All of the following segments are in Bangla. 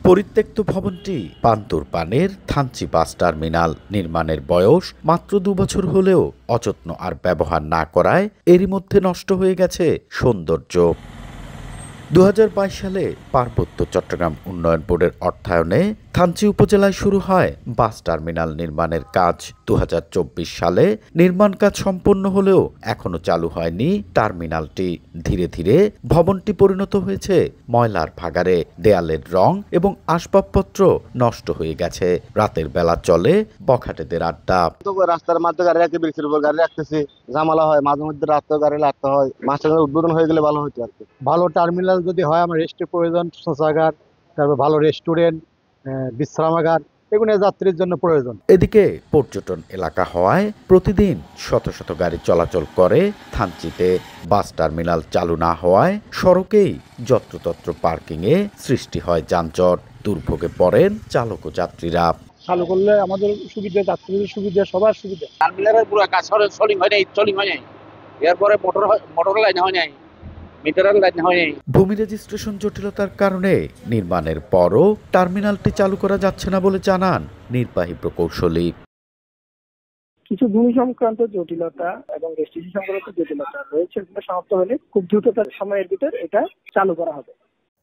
পরিত্যক্ত ভবনটি পান্তুরপানের থানচি বাস টার্মিনাল নির্মাণের বয়স মাত্র 2 বছর হলেও অযত্ন আর ব্যবহার না করায় এরই মধ্যে নষ্ট হয়ে গেছে সৌন্দর্য। 2022 সালে পার্বত্য চট্টগ্রাম উন্নয়ন বোর্ডের অর্থায়নে থানচি উপজেলায় শুরু হয় বাস টার্মিনাল নির্মাণের কাজ। 2024 সালে নির্মাণ কাজ সম্পন্ন হলেও এখনো চালু হয়নি টার্মিনালটি। ধীরে ধীরে ভবনটি পরিণত হয়েছে ময়লার ভাগাড়ে। দেয়ালের রং এবং আসবাবপত্র নষ্ট হয়ে গেছে। রাতের বেলা চলে বখাটেদের আড্ডা। রাস্তার মধ্যে গাড়ি রাখতে, ব্রিজের উপর গাড়ি রাখতেছি, ঝামেলা হয়, মাঝে মধ্যে রাতে গাড়ি রাখতে হয়। মাস্টার উদ্বোধন হয়ে গেলে ভালো হতো আর কি। ভালো টার্মিনাল যদি হয়, আমার রেস্টের প্রয়োজন, শৌচাগার, তারপর ভালো রেস্টুরেন্ট, বিশ্রামাগার, এগুলো যাত্রীর জন্য প্রয়োজন। এদিকে পর্যটন এলাকা হওয়ায় প্রতিদিন শত শত গাড়ি চলাচল করে থানচিতে। বাস টার্মিনাল চালু না হওয়ায় সড়কেই যত্রতত্র পার্কিংয়ে সৃষ্টি হয় যানজট। দুর্ভোগে পড়েন চালক ও যাত্রীরা। চালু করলে আমাদের সুবিধা, যাত্রীদের সুবিধা, সবার সুবিধা। টার্মিনালের পুরো কাজ সলিং হয় নাই। এরপরে মোটর লাইন হয় নাই, মিটারের লাইন হয় নাই। ভূমি রেজিস্ট্রেশন জটিলতার কারণে নির্মাণের পরও টার্মিনালটি চালু করা যাচ্ছে না বলে জানান নির্বাহী প্রকৌশলী। কিছু ভূমি সংক্রান্ত জটিলতা এবং রেজিস্ট্রেশন সংক্রান্ত জটিলতা রয়েছে, এগুলো সমাপ্ত হলে খুব দ্রুততার সময়ের ভিতর এটা চালু করা হবে।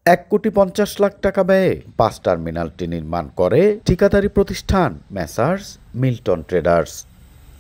1,50,00,000 টাকা ব্যয়ে বাস টার্মিনালটি নির্মাণ করে ঠিকাদারি প্রতিষ্ঠান মেসার্স মিল্টন ট্রেডার্স।